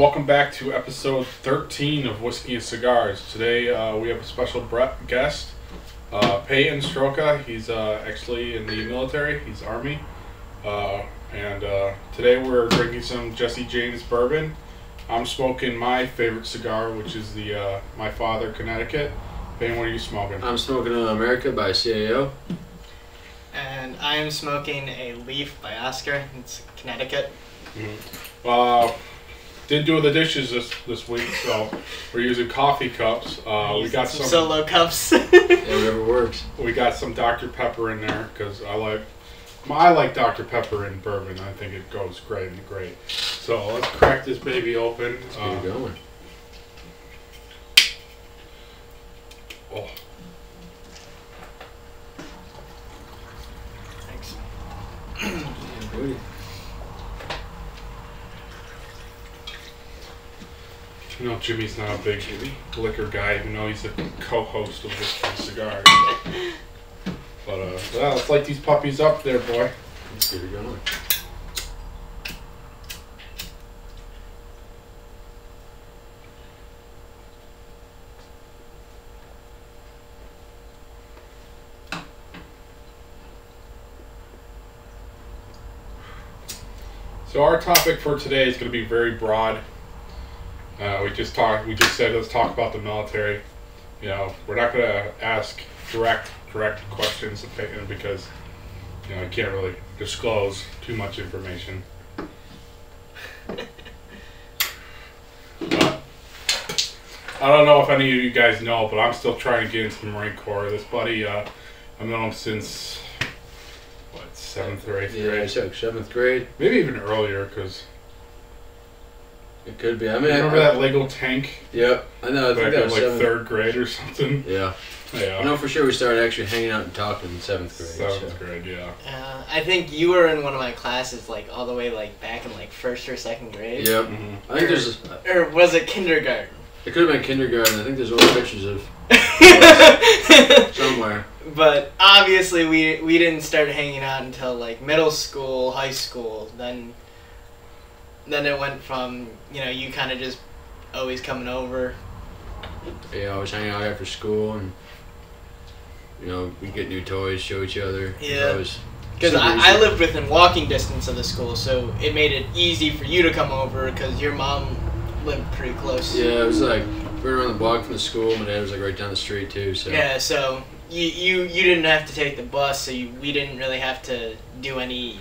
welcome back to episode 13 of Whiskey and Cigars. Today we have a special guest, Payton Stroka. He's actually in the military. He's Army. And today we're drinking some Jesse James bourbon. I'm smoking my favorite cigar, which is the My Father Connecticut. Payton, what are you smoking? I'm smoking America by CAO. And I'm smoking a Leaf by Oscar. It's Connecticut. Did do the dishes this week, so we're using coffee cups. We got some solo cups. Yeah, whatever works. We got some Dr. Pepper in there because I like Dr. Pepper in bourbon. I think it goes great. So let's crack this baby open. Let's get it going. Oh. Thanks. Yeah, buddy. You know, Jimmy's not a big liquor guy, even though he's a co-host of Whiskey and Cigars. But, well, let's light these puppies up there, boy. Let's get it going. So our topic for today is going to be very broad. We just said let's talk about the military. You know, we're not going to ask direct questions of Payton because, you know, I can't really disclose too much information. But I don't know if any of you guys know, but I'm still trying to get into the Marine Corps. This buddy, I've known him since, 7th or 8th grade? Yeah, so 7th grade. Maybe even earlier, because... It could be. I mean, remember that Lego tank? Yep, I know. I think that was like 7th. 3rd grade or something. Yeah. Yeah. I know for sure we started actually hanging out and talking in 7th grade. 7th grade, yeah. I think you were in one of my classes, like all the way like back in like 1st or 2nd grade. Yep. Mm-hmm. I think there's. Or was it kindergarten? It could have been kindergarten. I think there's old pictures of somewhere. But obviously we didn't start hanging out until like middle school, high school. Then it went from, you know, you kind of just always coming over. Yeah, I was hanging out after school, and you know, we'd get new toys, show each other. Yeah. Because I lived within walking distance of the school, so it made it easy for you to come over because your mom lived pretty close. Yeah, it was like we were around the block from the school. My dad was like right down the street too. So yeah, so you didn't have to take the bus, so we didn't really have to do any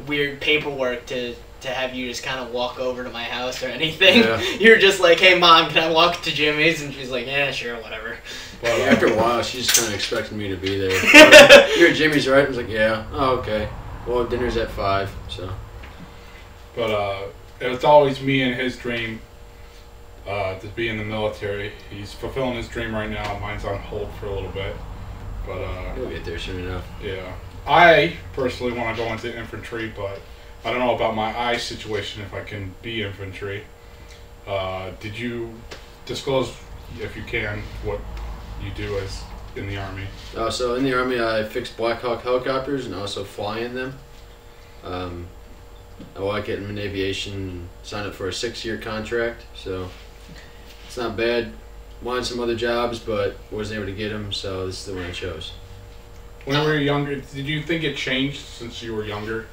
weird paperwork to have you just kind of walk over to my house or anything. Yeah. You're just like, hey mom, can I walk to Jimmy's? And she's like, yeah, sure, whatever. Well, after a while, she just kind of expected me to be there. You're at Jimmy's, right? I was like, yeah. Oh, okay. Well, dinner's at 5, so. But it was always me and his dream to be in the military. He's fulfilling his dream right now. Mine's on hold for a little bit. But You'll get there soon enough. yeah. I personally want to go into infantry, but I don't know about my eye situation if I can be infantry. Did you disclose, if you can, what you do as in the Army? So in the Army, I fix Black Hawk helicopters and also fly in them. I like getting in aviation and signed up for a 6-year contract, so it's not bad. Wanted some other jobs, but wasn't able to get them, so this is the one I chose. When we were younger, did you think it changed since you were younger?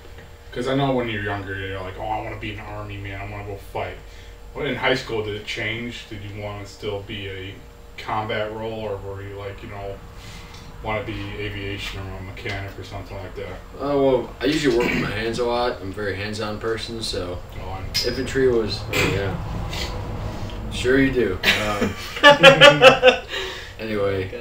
Because I know when you're younger, you're like, oh, I want to be an Army man, I want to go fight. Well, in high school, did it change? Did you want to still be a combat role, or were you like, you know, want to be aviation or a mechanic or something like that? Well, I usually work with my hands a lot. I'm a very hands-on person, so infantry was, sure you do. Anyway,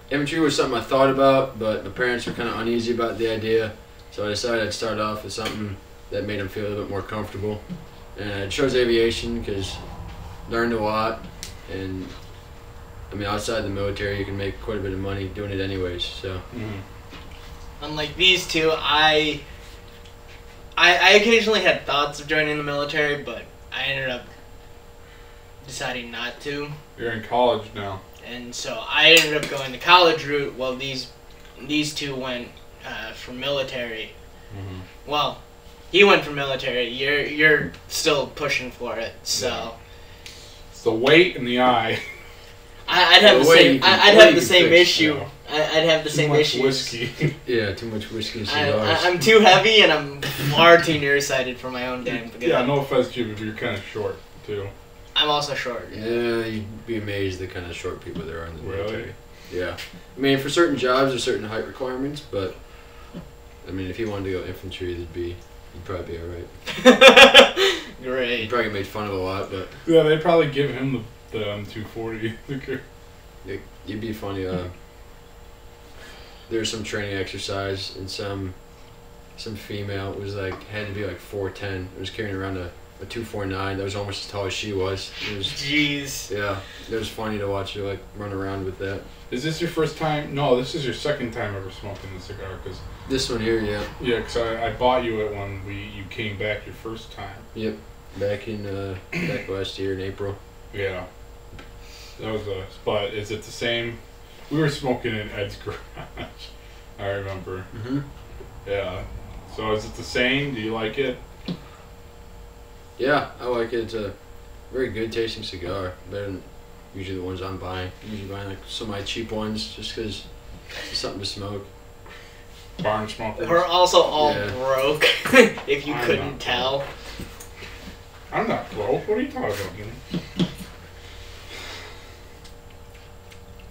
infantry was something I thought about, but my parents were kind of uneasy about the idea. So I decided I'd start off with something that made them feel a little bit more comfortable. And I chose aviation because I learned a lot. And, I mean, outside the military, you can make quite a bit of money doing it anyways. So. Unlike these two, I occasionally had thoughts of joining the military, but I ended up deciding not to. You're in college now. And so I ended up going the college route while these two went for military. Mm-hmm. Well, He went for military. You're still pushing for it. So It's the weight in the eye. I'd have the same. I'd have the same issue. Yeah. I'd have the same issue. Whiskey. Yeah, too much whiskey and cigars. I'm too heavy and I'm far too nearsighted for my own damn good. Yeah, no offense, Jimmy, but you're kind of short too. I'm also short. Yeah, you'd be amazed the kind of short people there are in the military. Really? Yeah. I mean, for certain jobs, there's certain height requirements, but I mean, if you wanted to go infantry, you'd probably be alright. Great. You'd probably get made fun of a lot, but Yeah, they'd probably give him the M240. you'd be funny. There's some training exercise, and some female was had to be 4'10". It was carrying around a 249 that was almost as tall as she was. It was Jeez. Yeah, it was funny to watch her run around with that. Is this your first time? No, this is your second time ever smoking the cigar. Cause This one here, yeah. yeah, because I bought you it when you came back your first time. Yep, back back last year in April. Yeah. That was but is it the same? We were smoking in Ed's garage. I remember. Mhm. Yeah. So is it the same? Do you like it? Yeah, I like it. It's a very good tasting cigar. Better than usually the ones I'm buying. I'm usually buying some of my cheap ones just because it's something to smoke. Barn smokers. We're also all Yeah. broke, if you I'm couldn't not tell. I'm not broke. What are you talking about, Jimmy?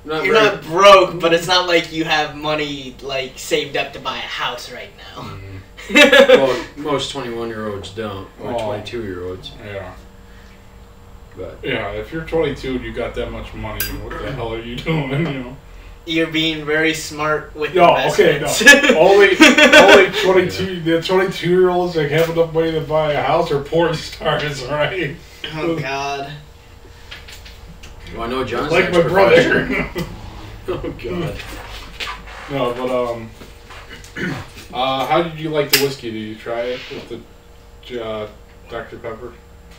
You're not broke, but it's not like you have money saved up to buy a house right now. Mm, Well, most 21-year-olds don't, or Oh. 22-year-olds. yeah. But Yeah, if you're 22 and you got that much money, what the hell are you doing, you know? You're being very smart with No, okay, no. investments. only 22, the 22-year-olds that have enough money to buy a house are porn stars, right? Oh God. well, I know John's Like my brother. Oh God. No, but how did you like the whiskey? Did you try it with the Dr. Pepper?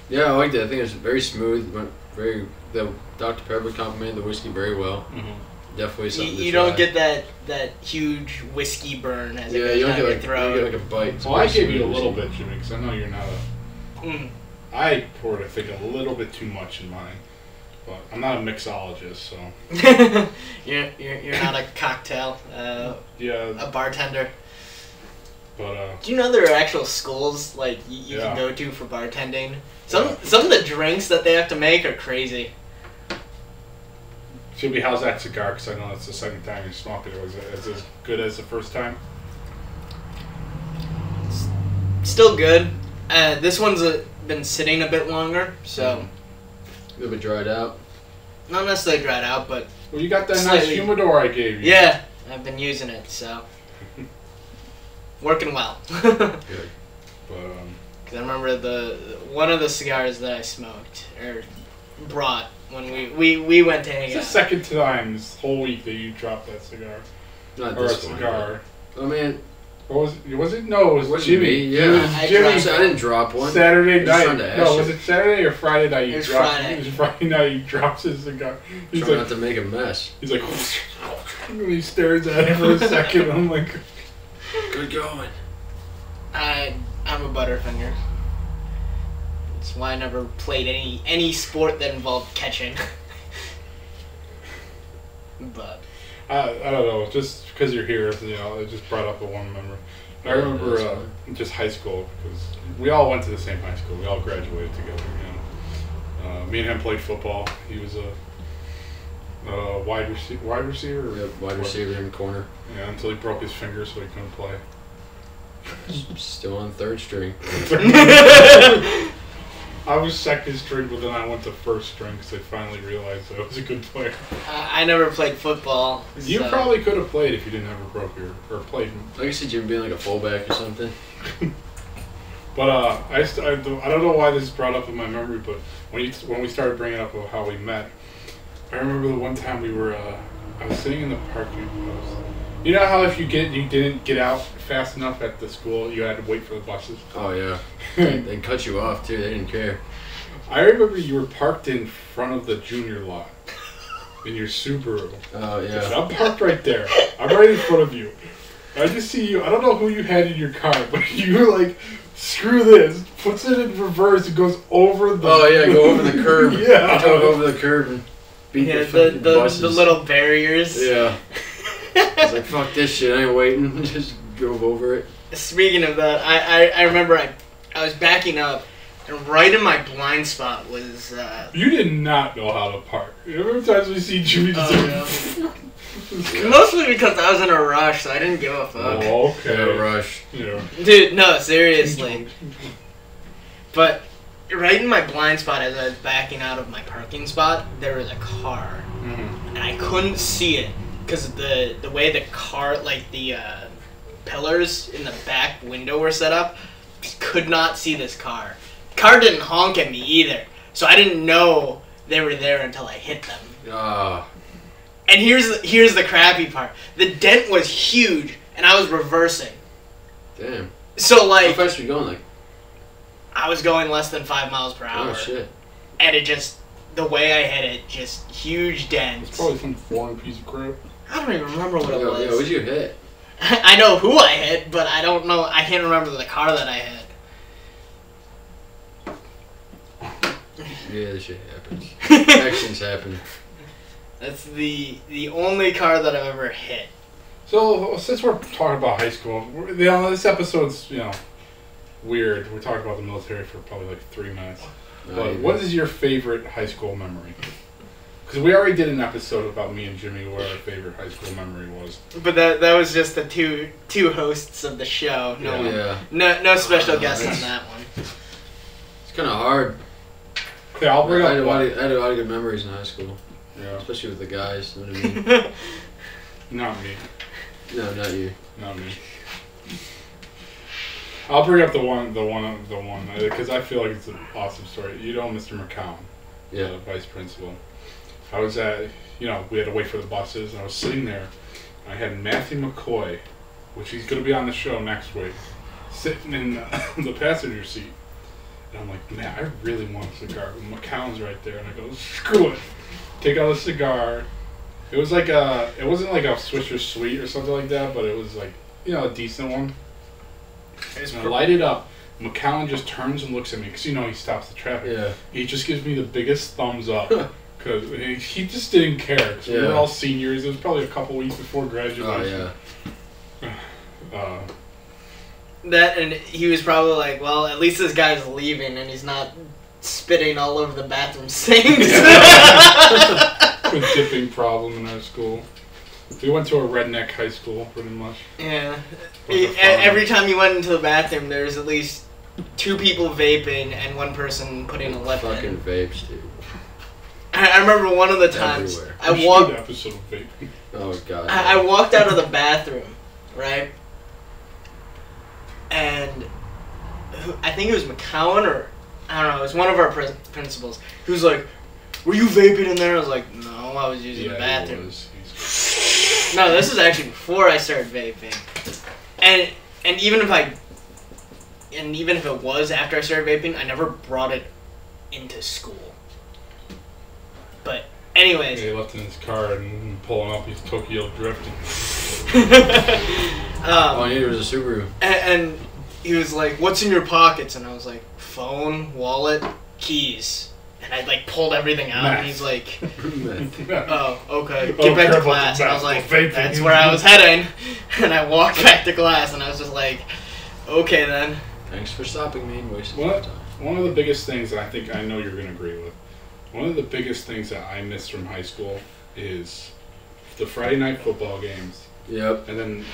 Yeah, I liked it. I think it was very smooth. The Dr. Pepper complimented the whiskey very well. Mm-hmm. Definitely something to You try. don't get that huge whiskey burn as it Yeah, goes you don't down get your you throat. don't get a bite. It's Well, I very gave you a smooth little whiskey. bit, Jimmy, because I know you're not Mm. I poured, I think, a little bit too much in mine. But I'm not a mixologist, so... you're not a cocktail, Yeah, a bartender. but, Do you know there are actual schools you Yeah. can go to for bartending? Some of the drinks that they have to make are crazy. Jimmy, how's that cigar? Because I know it's the second time you're smoking it. Was it as good as the first time? Still good. This one's been sitting a bit longer, so A little bit dried out. not necessarily dried out, but Well, you got that nice Slightly. humidor I gave you. yeah, I've been using it, so working well. Good. But, Because I remember one of the cigars that I smoked or brought when we went to hang it's the out. second time this whole week that you dropped that cigar. Not Or a this one. cigar. but- I mean, What was it? Was it? No, it was Wasn't Jimmy. me, yeah. It was I Jimmy. dropped- I didn't drop one. Saturday I was night. trying to ask No, you. was it Saturday or Friday night? It You was dropped. Friday. It was Friday night. He drops his cigar. He's Try like, not to make a mess. he's like, and he stares at it for a second. I'm like, Good going. I'm a butterfinger. That's why I never played any sport that involved catching. But I don't know. Just because you're here, you know, it just brought up a one memory. I Yeah, remember that's fine. just high school because we all went to the same high school. We all graduated together. You know, me and him played football. He was a wide receiver. Yep, wide receiver in the corner. Yeah, until he broke his finger, so he couldn't play. Still on third string. I was second string, but then I went to first string because I finally realized I was a good player. I never played football. You so- probably could have played if you didn't ever broke your or played. I guess you being like a fullback or something. But I don't know why this is brought up in my memory, but when we started bringing up how we met, I remember the one time we were I was sitting in the parking lot. You know how if you didn't get out fast enough at the school, you had to wait for the buses. Oh yeah. They cut you off too. They didn't care. I remember you were parked in front of the junior lot in your Subaru. Oh And yeah. I'm parked right there. I'm right in front of you. I just see you. I don't know who you had in your car, but you were like screw this. Puts it in reverse. It goes over the. Oh yeah, go over the curb. Yeah. Go over the curb and beat the buses. The little barriers. Yeah. I was like, fuck this shit. I ain't waiting. Just drove over it. Speaking of that, I remember I was backing up, and right in my blind spot was. You did not know how to park. Every time we see Jimmy, mostly because I was in a rush, so I didn't give a fuck. Oh, okay. No rush. Yeah. Dude, no, seriously. But right in my blind spot, as I was backing out of my parking spot, there was a car, and I couldn't see it because the way the car, like the pillars in the back window were set up, could not see this car. The car didn't honk at me either, so I didn't know they were there until I hit them. And here's the crappy part. The dent was huge, and I was reversing. Damn. So like, how fast were you going? Like, I was going less than 5 miles per hour. oh shit. And it just, the way I hit it, just huge dents. It's probably some foreign piece of crap. I don't even remember what it was. Yeah, what'd you hit? I know who I hit, but I don't know. I can't remember the car that I hit. Yeah, this shit happens. Accidents happen. That's the only car that I've ever hit. So since we're talking about high school, this episode's weird. We talked about the military for probably like 3 minutes. But what is your favorite high school memory? Because we already did an episode about me and Jimmy what our favorite high school memory was. But that was just the two hosts of the show. No special guests on that one. It's kind of hard. Okay, I'll bring up. I had a lot of good memories in high school. Yeah. Especially with the guys. You know what I mean? Not me. No, not you. Not me. I'll bring up the one, because I feel like it's an awesome story. You know Mr. McCown, the vice principal. I was at, we had to wait for the buses, and I was sitting there. I had Matthew McCoy, which he's going to be on the show next week, sitting in the passenger seat. And I'm like, man, I really want a cigar. McCown's right there. And I go, screw it. Take out a cigar. It was like it wasn't like a Swisher Sweet or something like that, but it was like, a decent one. And I light it up. McCown just turns and looks at me because he stops the traffic. Yeah. He just gives me the biggest thumbs up because he just didn't care. So we were all seniors. It was probably a couple weeks before graduation. Oh yeah. That, and he was probably like, well, at least this guy's leaving and he's not spitting all over the bathroom sinks. A dipping problem in our school. We went to a redneck high school, pretty much. Yeah. Every time you went into the bathroom, there was at least 2 people vaping and 1 person putting a lip fucking in. vapes, dude. I remember one of the times I walked. Episode of vaping. Oh god. I walked out of the bathroom, right? And I think it was McCowan or I don't know. It was one of our principals. He was like, "Were you vaping in there?" I was like, "No, I was using the bathroom." No, this is actually before I started vaping, and even if it was after I started vaping, I never brought it into school. But anyways, he left it in his car and pulling up, he's Tokyo drifting. All I needed was a Subaru. And he was like, "What's in your pockets?" And I was like, "Phone, wallet, keys." And I pulled everything out, and he's like, "Oh, okay, get back to class." And I was like, "That's where I was heading." And I walked back to class, and I was just like, "Okay then." Thanks for stopping me and wasting my time. One of the biggest things that I think I know you're going to agree with. One of the biggest things that I miss from high school is the Friday night football games. Yep. And then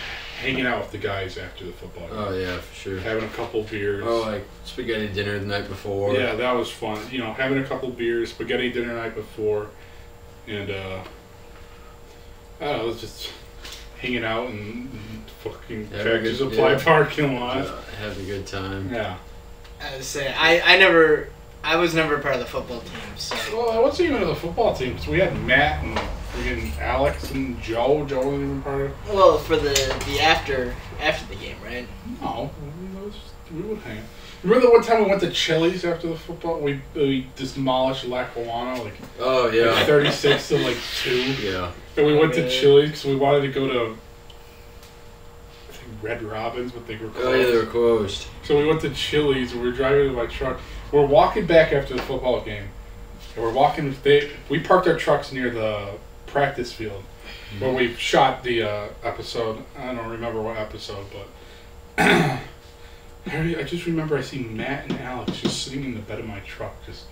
hanging out with the guys after the football game. Oh yeah, for sure. Having a couple beers. Oh, like spaghetti dinner the night before. Yeah, that was fun. Having a couple beers, spaghetti dinner the night before, and I don't know, it was just hanging out and fucking Cactus Supply parking lot. Having a good time. Yeah. I was saying, I was never part of the football team, so. Well, I wasn't even of the football team because we had Matt and freaking Alex and Joe. Joe wasn't even part of it. Well, for the after the game, right? No, we would hang out. Remember the one time we went to Chili's after the football? We demolished Lackawanna, oh yeah, like 36 to 2. Yeah. And we went to Chili's because we wanted to go to Red Robins, but they were closed. Oh yeah, they were closed. So we went to Chili's. We were driving in my truck. We're walking back after the football game. And we're walking. We parked our trucks near the practice field where we shot the episode. I don't remember what episode, but I just remember I see Matt and Alex just sitting in the bed of my truck, just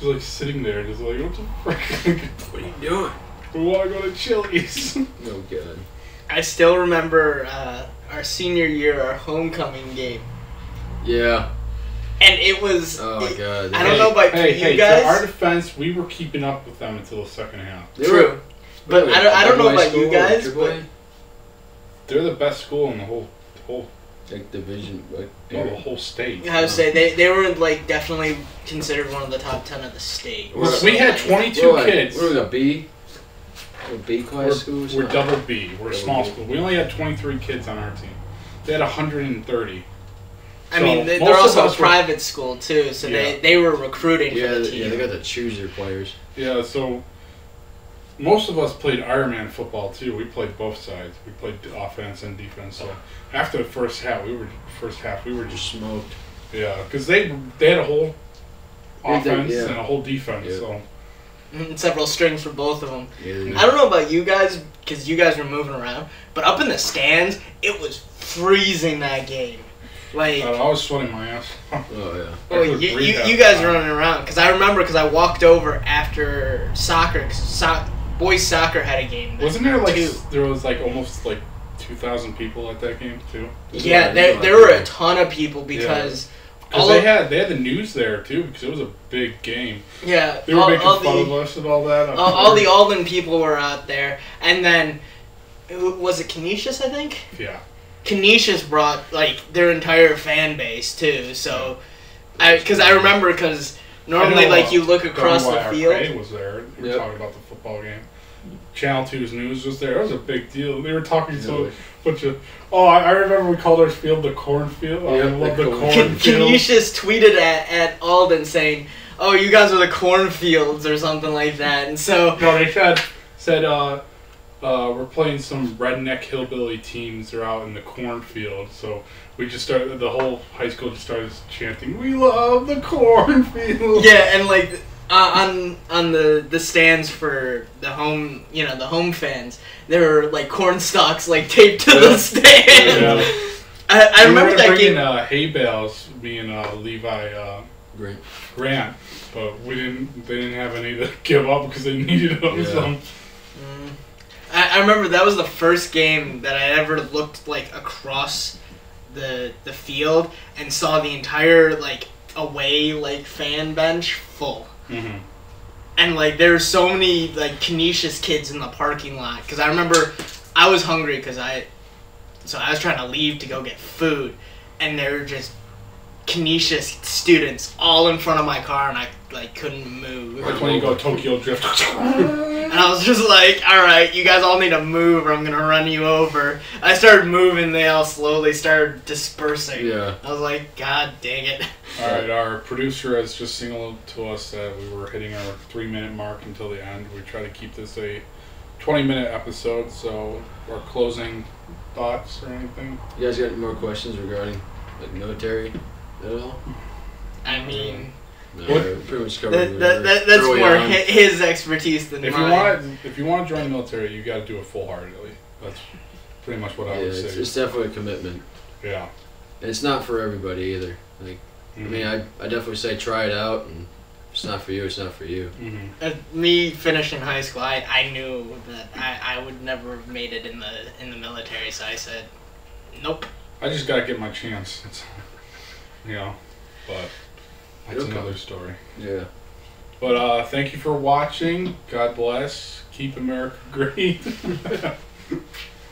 like sitting there, just like, what the frick? What are you doing? We want to go to Chili's. Oh god. I still remember our senior year, our homecoming game. Yeah. And it was... Oh my god. I don't know about you guys. To our defense, we were keeping up with them until the second half. True. But I don't know about you guys, but... They're the best school in the whole like division, like the whole state. I would say they were like definitely considered one of the top 10 of the state. We had 22 kids. What was a B? A B class school? We're double B. We're a small school. We only had 23 kids on our team. They had 130. I mean, they're also a private school too, so they were recruiting for the team. Yeah, they got to choose their players. Yeah, so most of us played Ironman football too. We played both sides. We played offense and defense. So after the first half, we were just smoked. Yeah, because they had a whole offense and a whole defense. Yeah. So several strings for both of them. Yeah. I don't know about you guys, because you guys were moving around, but up in the stands, it was freezing that game. Like I was sweating my ass off. Oh yeah. Oh, you guys were running around because I remember I walked over after soccer. Cause boys soccer had a game. Wasn't there like there was like almost like 2,000 people at that game too? Yeah, there were a ton of people because they had the news there too because it was a big game. Yeah, they were making fun of us and all that. All the Alden people were out there, and then was it Canisius? I think. Yeah. Canisius brought like their entire fan base too, so I remember because normally like you look across the field. WYRK was there. We were talking about the football game. Channel 2's news was there. It was a big deal. They were talking so bunch of. Oh, I remember we called our field the cornfield. I love the cornfield. Canisius tweeted at Alden saying, "Oh, you guys are the cornfields" or something like that, and so. No, they said we're playing some redneck hillbilly teams. They're out in the cornfield, so we just started. The whole high school just started chanting, "We love the cornfield." Yeah, and like on the stands for the home, the home fans, there were like corn stalks like taped to the stand. Yeah. I remember that game. Hay bales, me and Levi Grant, but they didn't have any to give up because they needed them. Yeah. I remember that was the first game that I ever looked like across the field and saw the entire like away like fan bench full. Mm-hmm. And like there were so many like Canisius kids in the parking lot because I remember I was hungry because I was trying to leave to go get food, and there were just Canisius students all in front of my car, and I like couldn't move. Like when you go Tokyo Drift. And I was just like, all right, you guys all need to move or I'm going to run you over. I started moving. They all slowly started dispersing. Yeah. I was like, God dang it. All right, our producer has just signaled to us that we were hitting our 3-minute mark until the end. We try to keep this a 20-minute episode, so our closing thoughts or anything? You guys got any more questions regarding like military at all? I mean... No, pretty much covered that's more his expertise than mine. If you want to join the military, you got to do it full-heartedly. That's pretty much what I would say. It's definitely a commitment. Yeah. And it's not for everybody either. Like, I mean, I definitely say try it out, and if it's not for you, it's not for you. Mm-hmm. Me finishing high school, I knew that I would never have made it in the military, so I said, nope. I just got to get my chance. But... That's another story. Yeah. But thank you for watching. God bless. Keep America great.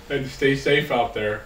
And stay safe out there.